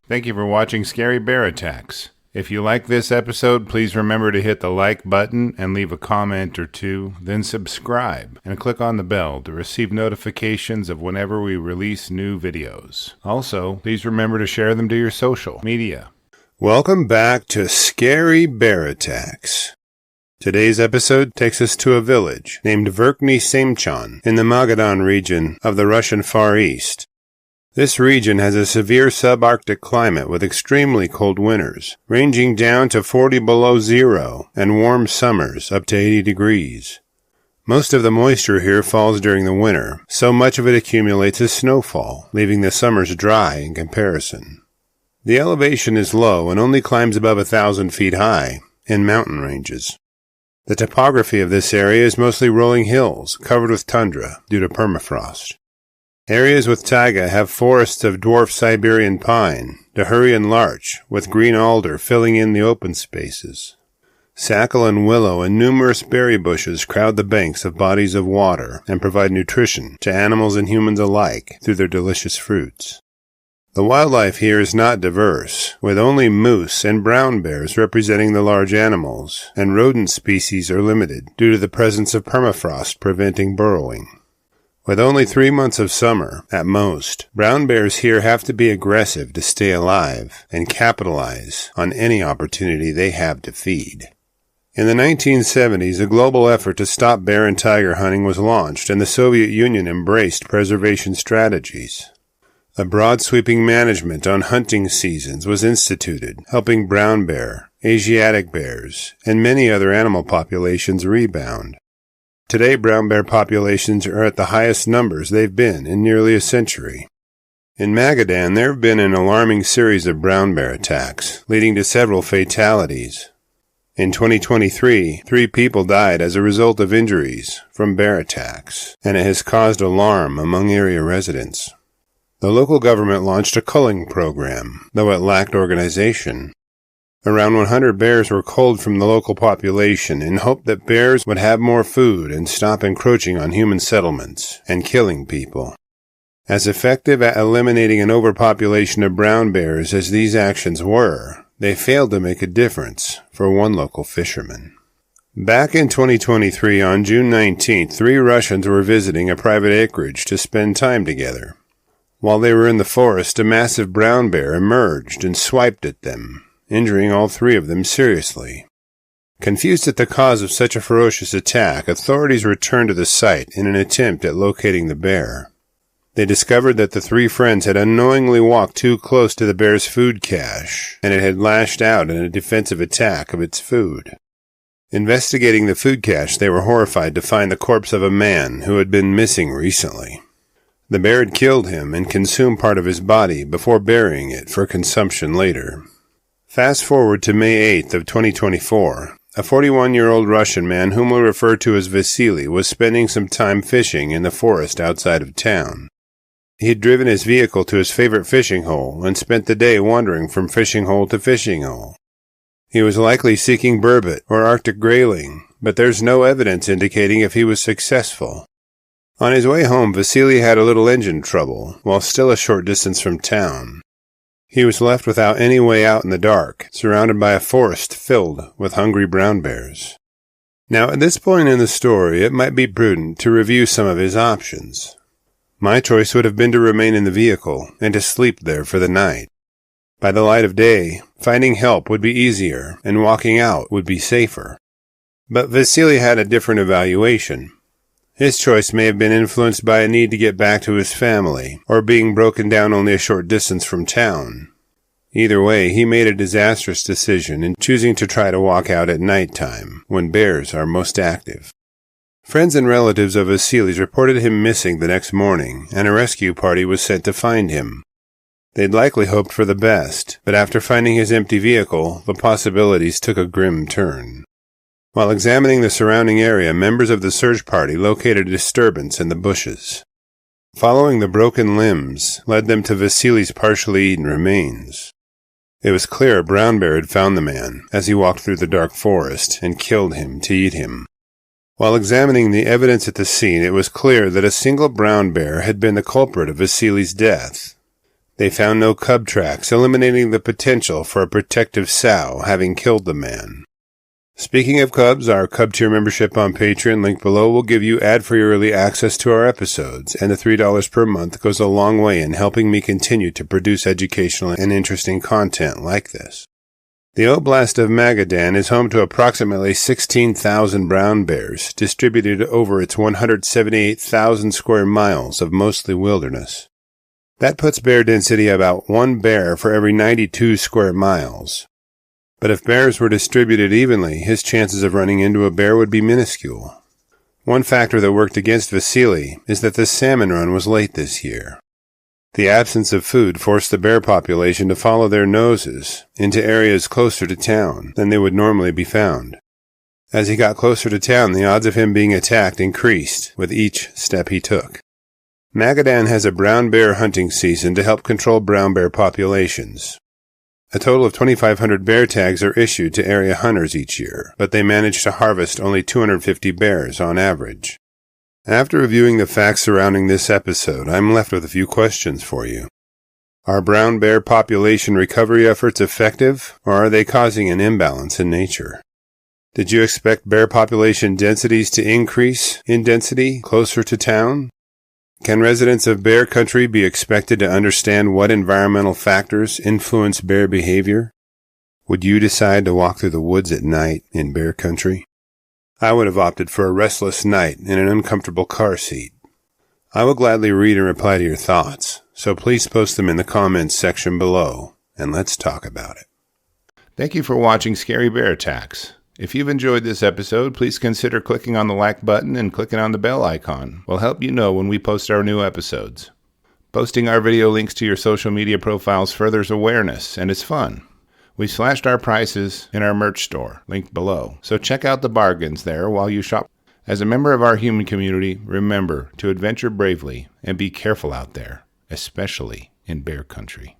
Thank you for watching Scary Bear Attacks. If you like this episode, please remember to hit the like button and leave a comment or two, then subscribe and click on the bell to receive notifications of whenever we release new videos. Also, please remember to share them to your social media. Welcome back to Scary Bear Attacks. Today's episode takes us to a village named Verkhny Semchon in the Magadan region of the Russian Far East. This region has a severe subarctic climate with extremely cold winters, ranging down to 40 below zero, and warm summers up to 80 degrees. Most of the moisture here falls during the winter, so much of it accumulates as snowfall, leaving the summers dry in comparison. The elevation is low and only climbs above 1,000 feet high in mountain ranges. The topography of this area is mostly rolling hills covered with tundra due to permafrost. Areas with taiga have forests of dwarf Siberian pine, Dahurian larch, with green alder filling in the open spaces. Sackle and willow and numerous berry bushes crowd the banks of bodies of water and provide nutrition to animals and humans alike through their delicious fruits. The wildlife here is not diverse, with only moose and brown bears representing the large animals, and rodent species are limited due to the presence of permafrost preventing burrowing. With only 3 months of summer, at most, brown bears here have to be aggressive to stay alive and capitalize on any opportunity they have to feed. In the 1970s, a global effort to stop bear and tiger hunting was launched, and the Soviet Union embraced preservation strategies. A broad sweeping management on hunting seasons was instituted, helping brown bear, Asiatic bears, and many other animal populations rebound. Today, brown bear populations are at the highest numbers they've been in nearly a century. In Magadan, there have been an alarming series of brown bear attacks, leading to several fatalities. In 2023, 3 people died as a result of injuries from bear attacks, and it has caused alarm among area residents. The local government launched a culling program, though it lacked organization. Around 100 bears were culled from the local population in hope that bears would have more food and stop encroaching on human settlements and killing people. As effective at eliminating an overpopulation of brown bears as these actions were, they failed to make a difference for one local fisherman. Back in 2023, on June 19th, 3 Russians were visiting a private acreage to spend time together. While they were in the forest, a massive brown bear emerged and swiped at them, injuring all 3 of them seriously. Confused at the cause of such a ferocious attack, authorities returned to the site in an attempt at locating the bear. They discovered that the 3 friends had unknowingly walked too close to the bear's food cache, and it had lashed out in a defensive attack of its food. Investigating the food cache, they were horrified to find the corpse of a man who had been missing recently. The bear had killed him and consumed part of his body before burying it for consumption later. Fast forward to May 8th of 2024, a 41-year-old Russian man whom we'll refer to as Vasily was spending some time fishing in the forest outside of town. He had driven his vehicle to his favorite fishing hole and spent the day wandering from fishing hole to fishing hole. He was likely seeking burbot or Arctic grayling, but there's no evidence indicating if he was successful. On his way home, Vasily had a little engine trouble while still a short distance from town. He was left without any way out in the dark, surrounded by a forest filled with hungry brown bears. Now, at this point in the story, it might be prudent to review some of his options. My choice would have been to remain in the vehicle and to sleep there for the night. By the light of day, finding help would be easier, and walking out would be safer. But Vasily had a different evaluation. His choice may have been influenced by a need to get back to his family, or being broken down only a short distance from town. Either way, he made a disastrous decision in choosing to try to walk out at night time, when bears are most active. Friends and relatives of Vasily's reported him missing the next morning, and a rescue party was sent to find him. They'd likely hoped for the best, but after finding his empty vehicle, the possibilities took a grim turn. While examining the surrounding area, members of the search party located a disturbance in the bushes. Following the broken limbs led them to Vasily's partially eaten remains. It was clear a brown bear had found the man as he walked through the dark forest and killed him to eat him. While examining the evidence at the scene, it was clear that a single brown bear had been the culprit of Vasily's death. They found no cub tracks, eliminating the potential for a protective sow having killed the man. Speaking of cubs, our Cub Tier membership on Patreon, linked below, will give you ad-free early access to our episodes, and the $3 per month goes a long way in helping me continue to produce educational and interesting content like this. The Oblast of Magadan is home to approximately 16,000 brown bears, distributed over its 178,000 square miles of mostly wilderness. That puts bear density about 1 bear for every 92 square miles. But if bears were distributed evenly, his chances of running into a bear would be minuscule. One factor that worked against Vasily is that the salmon run was late this year. The absence of food forced the bear population to follow their noses into areas closer to town than they would normally be found. As he got closer to town, the odds of him being attacked increased with each step he took. Magadan has a brown bear hunting season to help control brown bear populations. A total of 2,500 bear tags are issued to area hunters each year, but they manage to harvest only 250 bears on average. After reviewing the facts surrounding this episode, I'm left with a few questions for you. Are brown bear population recovery efforts effective, or are they causing an imbalance in nature? Did you expect bear population densities to increase in density closer to town? Can residents of bear country be expected to understand what environmental factors influence bear behavior? Would you decide to walk through the woods at night in bear country? I would have opted for a restless night in an uncomfortable car seat. I will gladly read and reply to your thoughts, so please post them in the comments section below, and let's talk about it. Thank you for watching Scary Bear Attacks. If you've enjoyed this episode, please consider clicking on the like button and clicking on the bell icon. We'll help you know when we post our new episodes. Posting our video links to your social media profiles furthers awareness, and it's fun. We slashed our prices in our merch store, linked below, so check out the bargains there while you shop. As a member of our human community, remember to adventure bravely and be careful out there, especially in bear country.